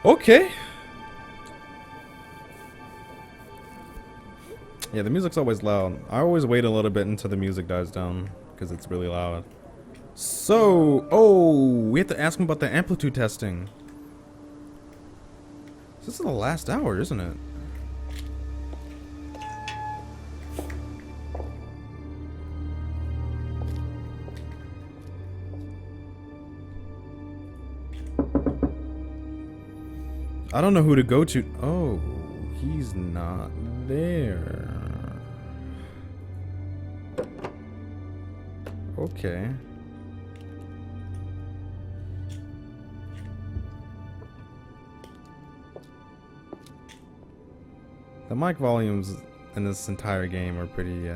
Okay. Yeah, the music's always loud. I always wait a little bit until the music dies down because it's really loud. So, we have to ask him about the amplitude testing. This is the last hour, isn't it? I don't know who to go to. Oh, he's not there. Okay. The mic volumes in this entire game are pretty,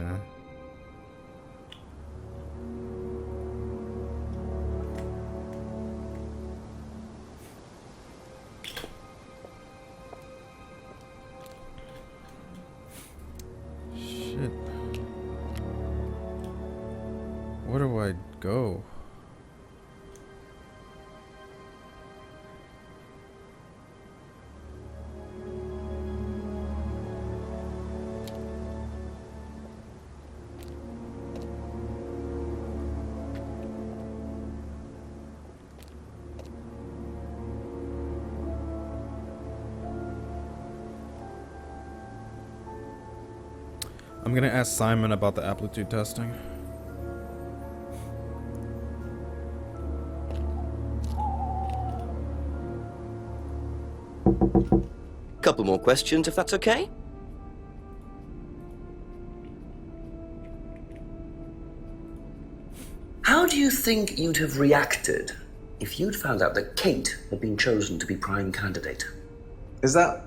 Shit. Where do I go? I'm gonna ask Simon about the amplitude testing. Couple more questions, if that's okay? How do you think you'd have reacted if you'd found out that Kate had been chosen to be prime candidate? Is that...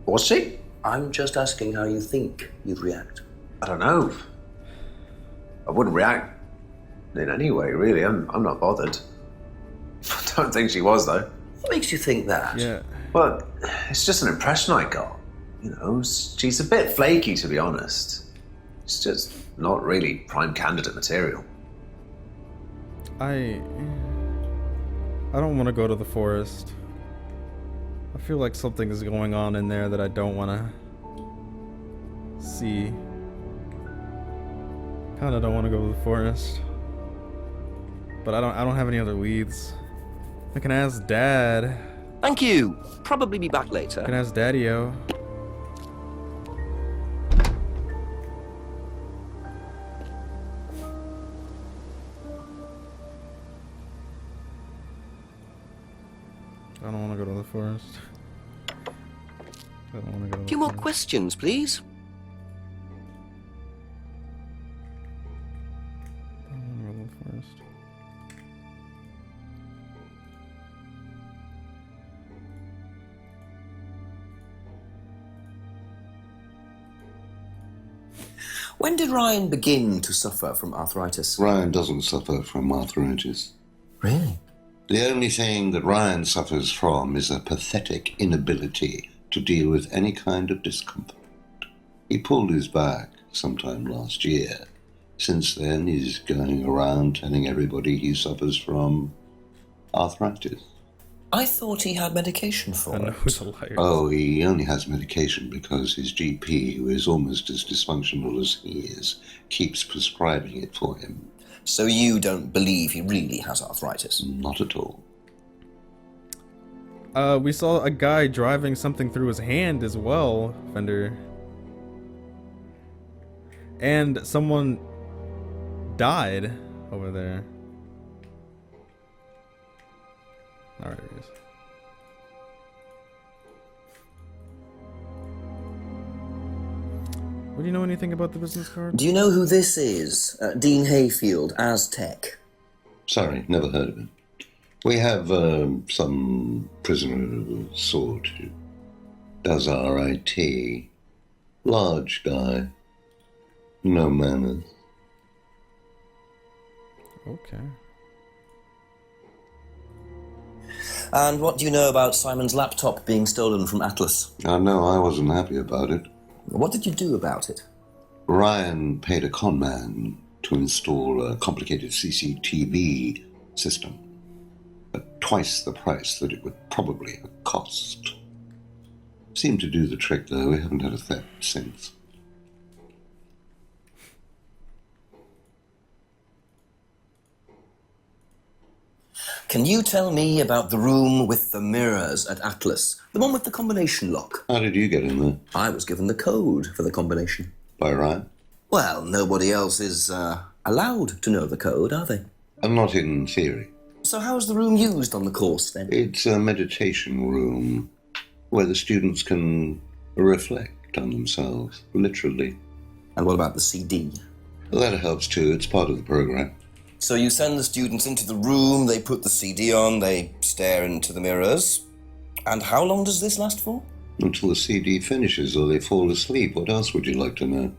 was she? I'm just asking how you think you'd react. I don't know. I wouldn't react in any way, really. I'm not bothered. I don't think she was, though. What makes you think that? Yeah. Well, it's just an impression I got. You know, she's a bit flaky, to be honest. She's just not really prime candidate material. I don't want to go to the forest. I feel like something is going on in there that I don't want to see. Kind of don't want to go to the forest. But I don't have any other leads. I can ask Dad. Thank you. Probably be back later. I can ask Daddy-o. I don't want to go to the forest. I don't want to go to the Few more forest. questions, please. I don't want to go to the forest. When did Ryan begin to suffer from arthritis? Ryan doesn't suffer from arthritis. Really? The only thing that Ryan suffers from is a pathetic inability to deal with any kind of discomfort. He pulled his back sometime last year. Since then, he's going around telling everybody he suffers from arthritis. I thought he had medication for I know it. who's a liar. Oh, he only has medication because his GP, who is almost as dysfunctional as he is, keeps prescribing it for him. So you don't believe he really has arthritis? Not at all. We saw a guy driving something through his hand as well, Fender. And someone died over there. Alright, there he is. Would you know anything about the business card? Do you know who this is? Dean Hayfield, Aztec. Sorry, never heard of him. We have some prisoner of a sort who does our IT. Large guy. No manners. Okay. And what do you know about Simon's laptop being stolen from Atlas? I know I wasn't happy about it. What did you do about it? Ryan paid a con man to install a complicated CCTV system. at twice the price that it would probably have cost. Seemed to do the trick, though. We haven't had a theft since. Can you tell me about the room with the mirrors at Atlas? The one with the combination lock? How did you get in there? I was given the code for the combination. By Ryan? Well, nobody else is allowed to know the code, are they? And not in theory. So how's the room used on the course, then? It's a meditation room where the students can reflect on themselves, literally. And what about the CD? That helps too. It's part of the program. So you send the students into the room, they put the CD on, they stare into the mirrors. And how long does this last for? Until the CD finishes or they fall asleep. What else would you like to know?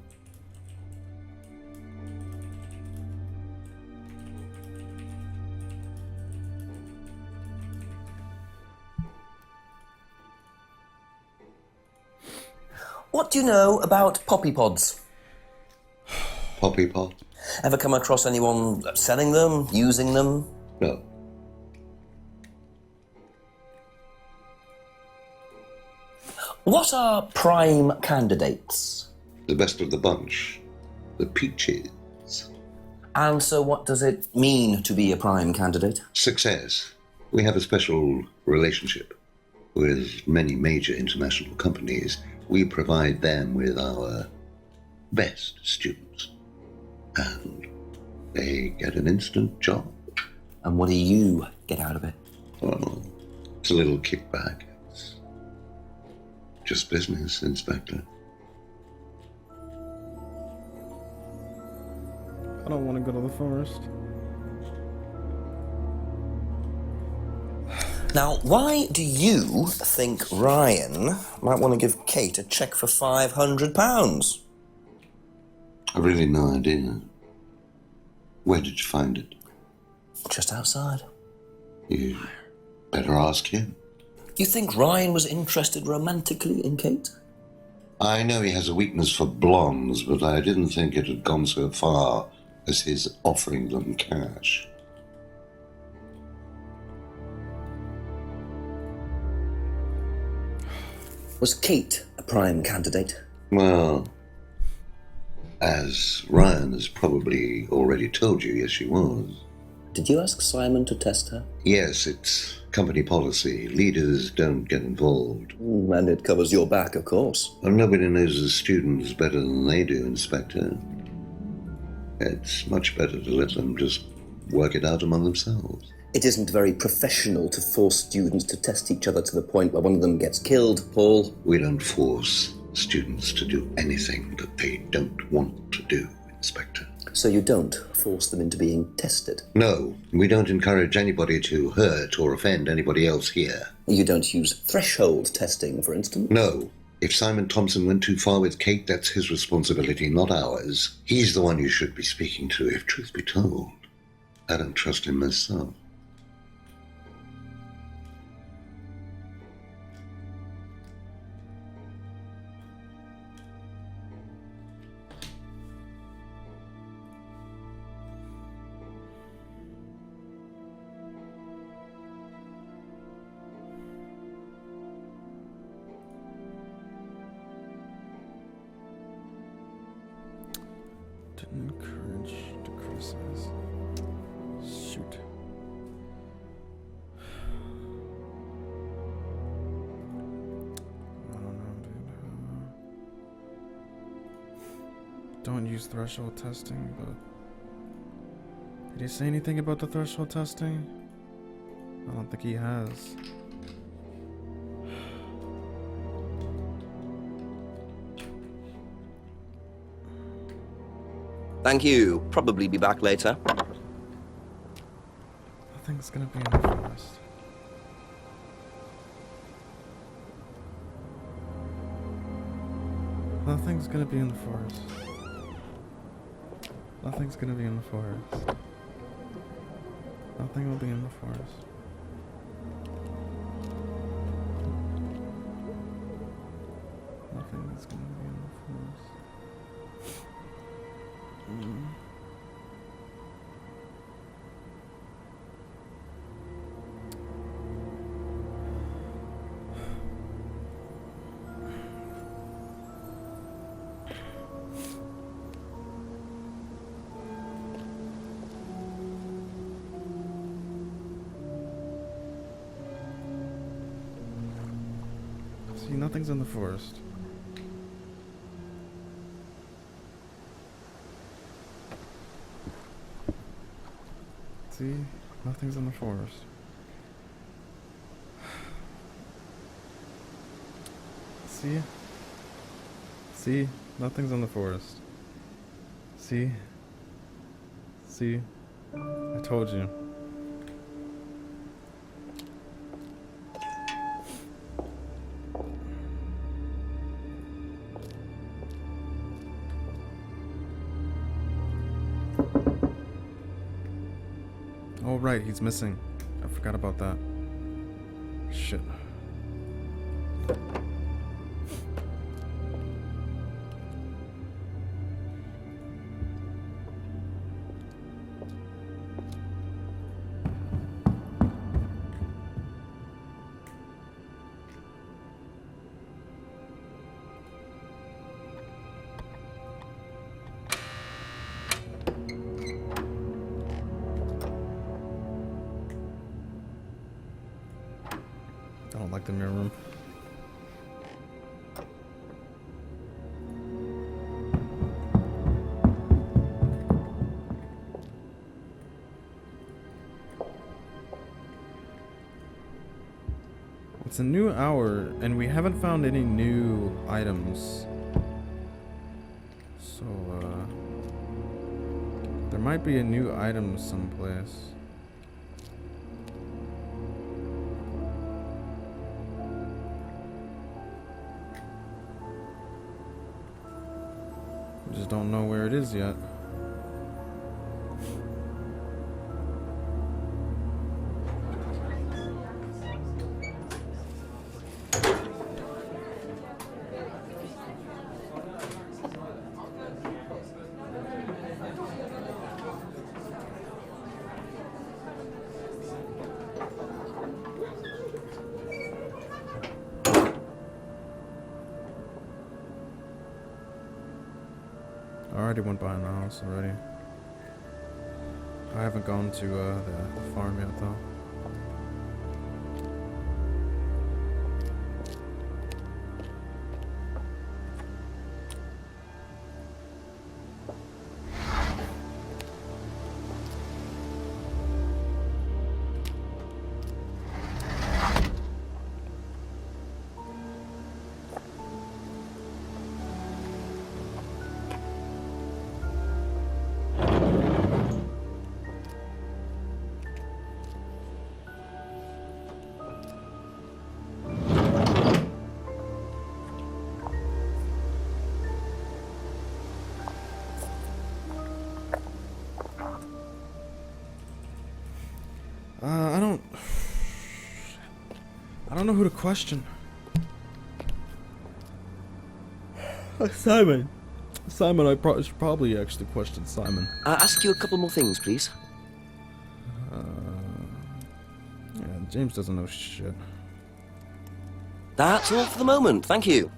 What do you know about poppy pods? Poppy pot? Ever come across anyone selling them, using them? No. What are prime candidates? The best of the bunch. The peaches. And so what does it mean to be a prime candidate? Success. We have a special relationship with many major international companies. We provide them with our best students. And they get an instant job. And what do you get out of it? Well, it's a little kickback. It's just business, Inspector. I don't want to go to the forest. Now, why do you think Ryan might want to give Kate a cheque for £500? I've really no idea. Where did you find it? Just outside. You better ask him. You think Ryan was interested romantically in Kate? I know he has a weakness for blondes, but I didn't think it had gone so far as his offering them cash. Was Kate a prime candidate? Well, as Ryan has probably already told you, yes, she was. Did you ask Simon to test her? Yes, it's company policy. Leaders don't get involved. And it covers your back, of course. Well, nobody knows the students better than they do, Inspector. It's much better to let them just work it out among themselves. It isn't very professional to force students to test each other to the point where one of them gets killed, Paul. We don't force students to do anything that they don't want to do, Inspector. So you don't force them into being tested? No, we don't encourage anybody to hurt or offend anybody else here. You don't use threshold testing, for instance? No. If Simon Thompson went too far with Kate, that's his responsibility, not ours. He's the one you should be speaking to, if truth be told. I don't trust him myself. Didn't encourage to criticize. Shoot. I don't know, dude. Don't use threshold testing, but did he say anything about the threshold testing? I don't think he has. Thank you. Probably be back later. Nothing's gonna be in the forest. Nothing's gonna be in the forest. Nothing's gonna be in the forest. Nothing will be in the forest. Nothing is gonna be in the forest. See, nothing's in the forest. See, nothing's in the forest. See? See, nothing's in the forest. See? See? I told you. Oh, right, he's missing. I forgot about that. Shit. I don't like the mirror room. It's a new hour, and we haven't found any new items. So, there might be a new item someplace. We just don't know where it is yet. I already went by the house already. I haven't gone to the farm yet though. I don't know who to question. Simon. Simon, I should probably actually question Simon. Ask you a couple more things, please. Yeah, James doesn't know shit. That's all for the moment, thank you.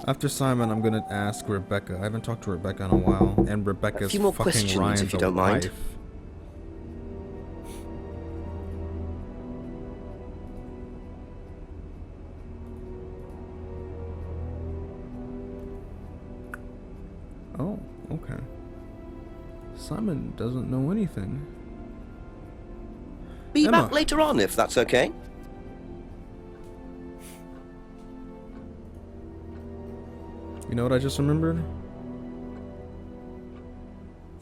After Simon, I'm gonna ask Rebecca. I haven't talked to Rebecca in a while, and Rebecca's A few more fucking questions, Ryan's if you don't mind. wife. Oh, okay. Simon doesn't know anything. Be Emma. back later on, if that's okay. You know what I just remembered?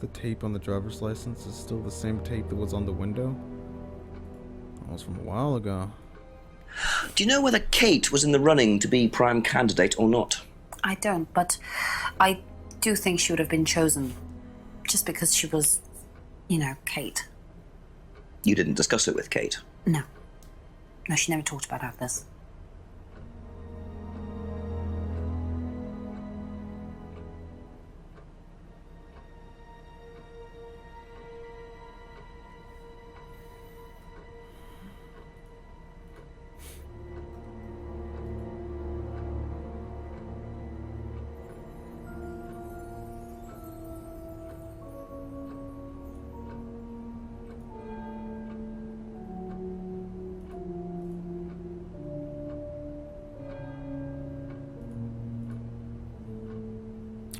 The tape on the driver's license is still the same tape that was on the window. That was from a while ago. Do you know whether Kate was in the running to be prime candidate or not? I don't, but I do think she would have been chosen just because she was, you know, Kate. You didn't discuss it with Kate? No. No, she never talked about this.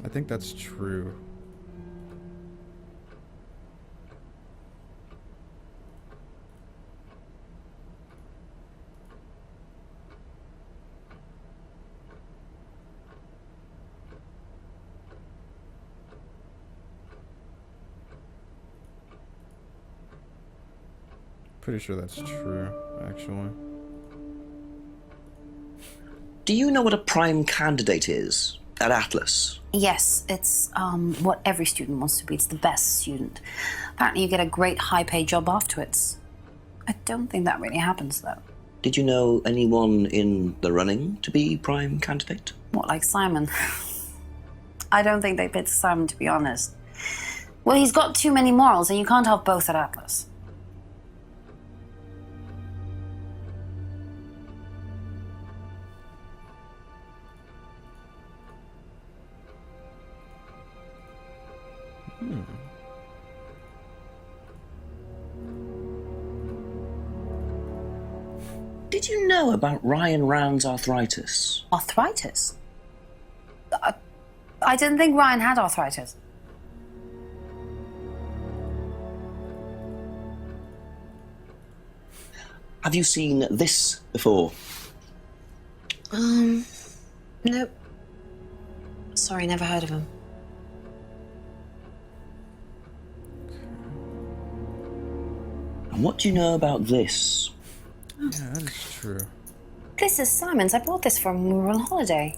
I think that's true. Pretty sure that's true, actually. Do you know what a prime candidate is at Atlas? Yes, it's what every student wants to be. It's the best student. Apparently you get a great high-paid job afterwards. I don't think that really happens, though. Did you know anyone in the running to be prime candidate? What, like Simon? I don't think they picked Simon, to be honest. Well, he's got too many morals, and you can't have both at Atlas. Did you know about Ryan Round's arthritis? Arthritis? I didn't think Ryan had arthritis. Have you seen this before? Nope. Sorry, never heard of him. And what do you know about this? Yeah, that is true. This is Simon's. I bought this for him when we were on holiday.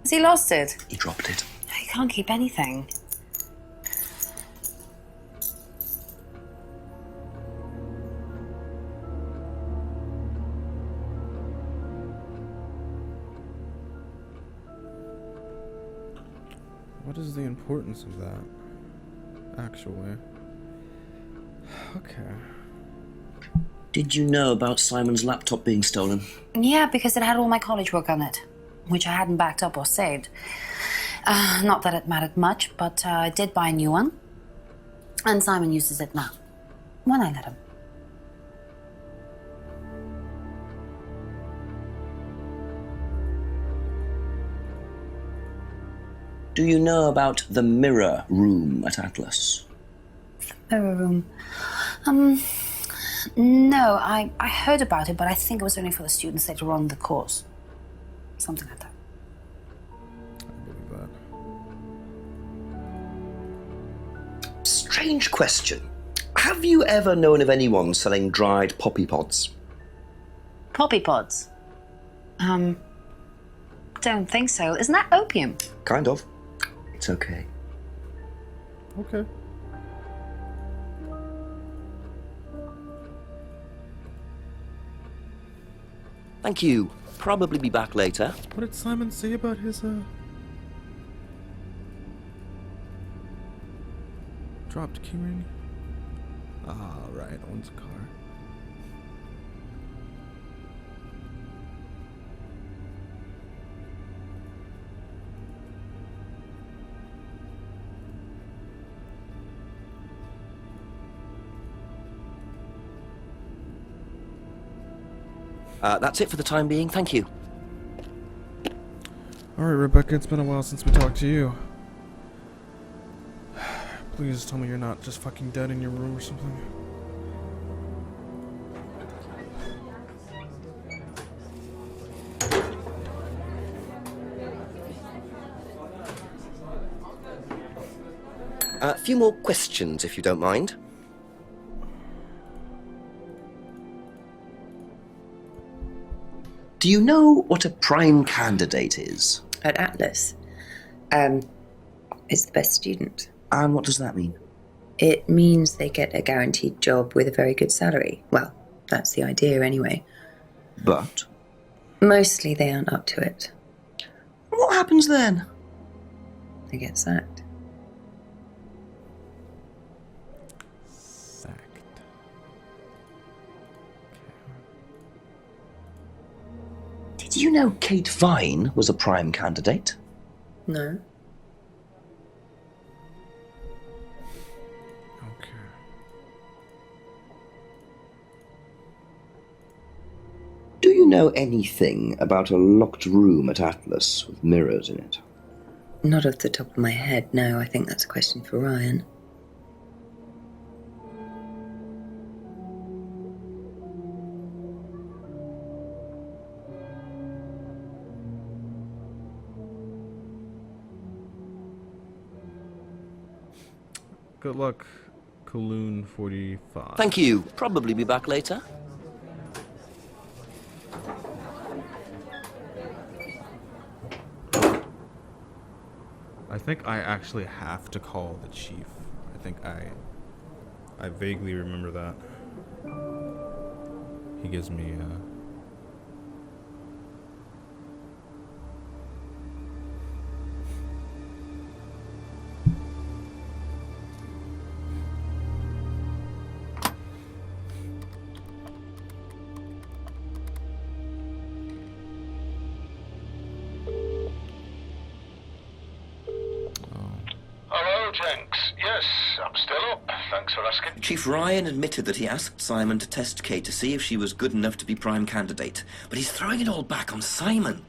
Has he lost it? He dropped it. He can't keep anything. What is the importance of that, actually? Okay. Did you know about Simon's laptop being stolen? Yeah, because it had all my college work on it, which I hadn't backed up or saved. Not that it mattered much, but I did buy a new one. And Simon uses it now, when I let him. Do you know about the mirror room at Atlas? Mirror room. No, I heard about it, but I think it was only for the students later on in the course. Something like that. I believe that. Strange question. Have you ever known of anyone selling dried poppy pods? Poppy pods? Don't think so. Isn't that opium? Kind of. It's okay. Okay. Thank you. Probably be back later. What did Simon say about his, dropped keyring? Ah, right, owns a car. That's it for the time being. Thank you. Alright, Rebecca, it's been a while since we talked to you. Please tell me you're not just fucking dead in your room or something. A few more questions, if you don't mind. Do you know what a prime candidate is? At Atlas. It's the best student. And what does that mean? It means they get a guaranteed job with a very good salary. Well, that's the idea anyway. But Mostly they aren't up to it. what happens then? They get sacked. Sacked. Did you know Kate Vine was a prime candidate? No? Okay. Do you know anything about a locked room at Atlas with mirrors in it? Not off the top of my head, no. I think that's a question for Ryan. Good luck, Kaloon 45. Thank you. Probably be back later. I think I actually have to call the chief. I think I vaguely remember that. He gives me Hello, Jenks. Yes, I'm still up. Thanks for asking. Chief Ryan admitted that he asked Simon to test Kate to see if she was good enough to be prime candidate, but he's throwing it all back on Simon.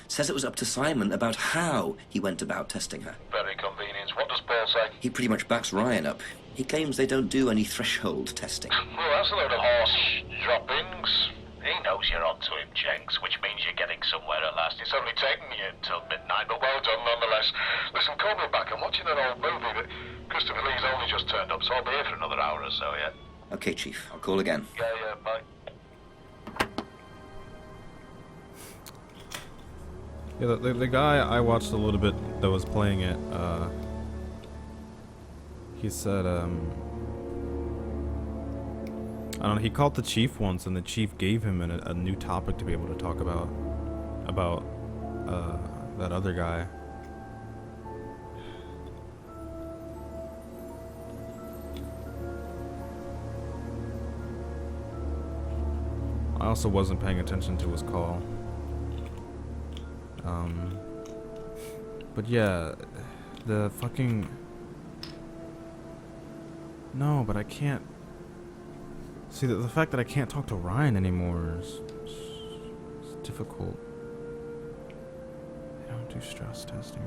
Says it was up to Simon about how he went about testing her. Very convenient. What does Paul say? He pretty much backs Ryan up. He claims they don't do any threshold testing. Well, that's a load of horse droppings. He knows you're onto him, Jenks, which means you're getting somewhere at last. It's only taken you until midnight, but well done nonetheless. Listen, call me back. I'm watching an old movie, but Christopher Lee's only just turned up, so I'll be here for another hour or so, yeah? Okay, Chief. I'll call again. Yeah, bye. yeah. The guy I watched a little bit that was playing it. He said I don't know. He called the chief once, and the chief gave him a new topic to be able to talk about that other guy. I also wasn't paying attention to his call. But yeah, the fucking... No, but I can't... See, the fact that I can't talk to Ryan anymore is difficult. They don't do stress testing.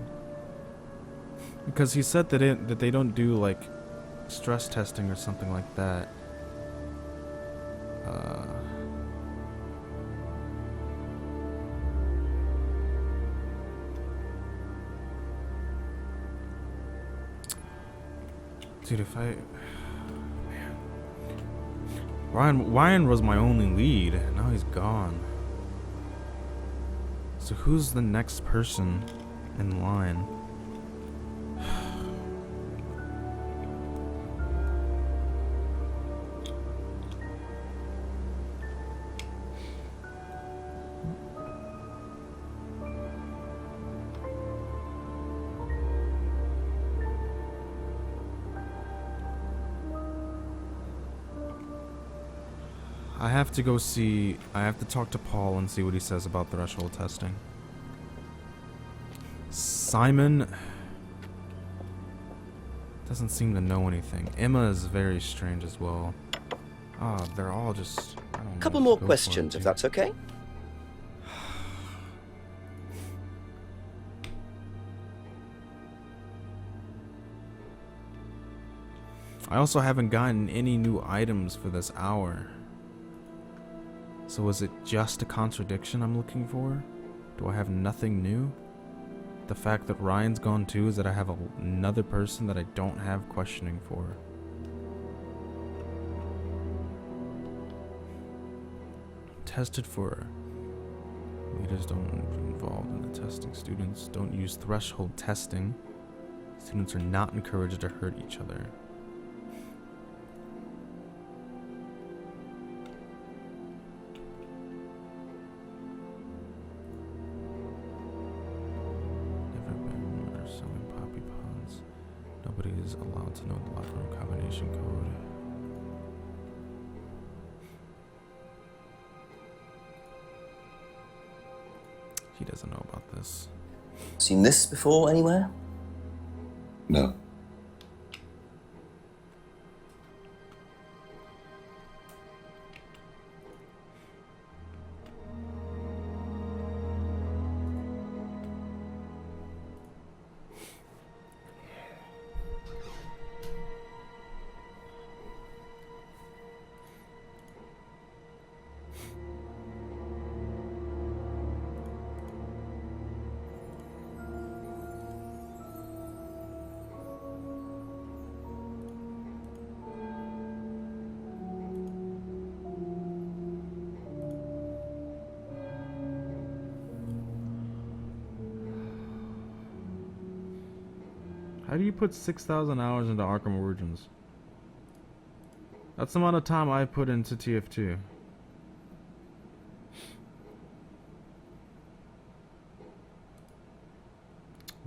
Because he said that they don't do, like, stress testing or something like that. Dude, if I... Ryan was my only lead. Now he's gone. So who's the next person in line? I have to go see... I have to talk to Paul and see what he says about threshold testing. Simon... doesn't seem to know anything. Emma is very strange as well. Ah, they're all just... I don't know. Couple more questions, if that's okay. I also haven't gotten any new items for this hour. So is it just a contradiction I'm looking for? Do I have nothing new? The fact that Ryan's gone too is that I have another person that I don't have questioning for. Tested for. Leaders don't involved in the testing. Students don't use threshold testing. Students are not encouraged to hurt each other. Nobody is allowed to know the locker room combination code. He doesn't know about this. Seen this before anywhere? No. How do you put 6,000 hours into Arkham Origins? That's the amount of time I put into TF2.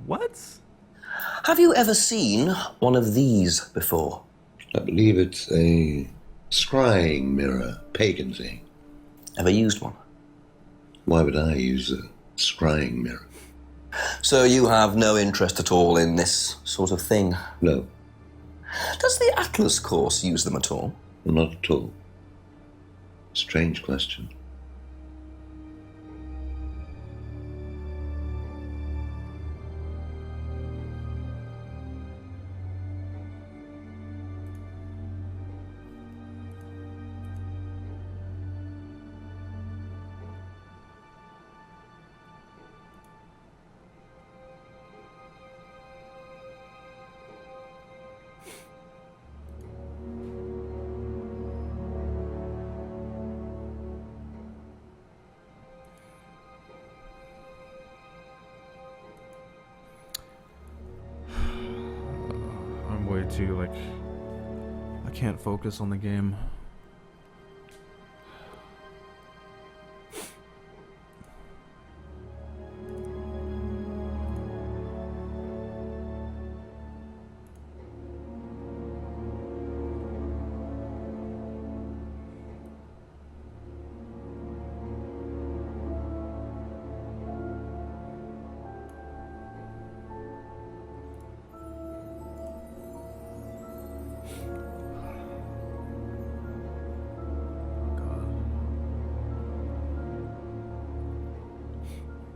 What? Have you ever seen one of these before? I believe it's a scrying mirror, pagan thing. Ever used one? Why would I use a scrying mirror? So you have no interest at all in this sort of thing? No, Does the Atlas course use them at all? not at all. Strange question. I'm way too, like, I can't focus on the game.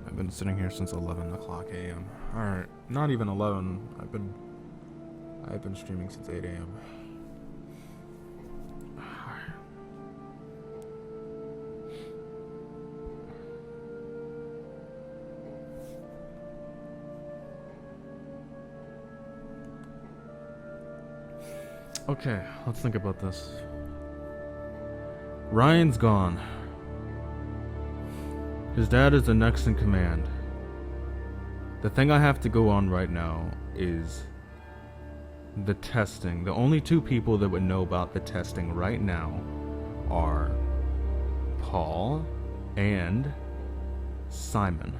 I've been sitting here since 11 o'clock a.m. Alright, not even 11. I've been streaming since 8 a.m. Okay, let's think about this. Ryan's gone. His dad is the next in command. The thing I have to go on right now is the testing. The only two people that would know about the testing right now are Paul and Simon.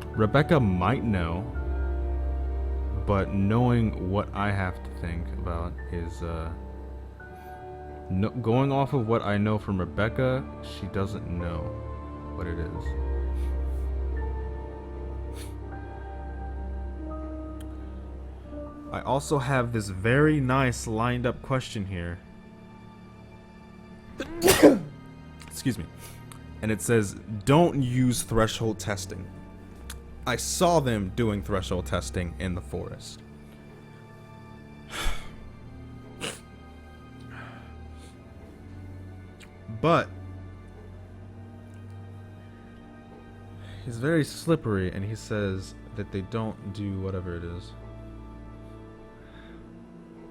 Rebecca might know, but knowing what I have to think about is going off of what I know from Rebecca, she doesn't know what it is. I also have this very nice lined up question here. Excuse me. And it says, don't use threshold testing. I saw them doing threshold testing in the forest. But he's very slippery, and he says that they don't do whatever it is.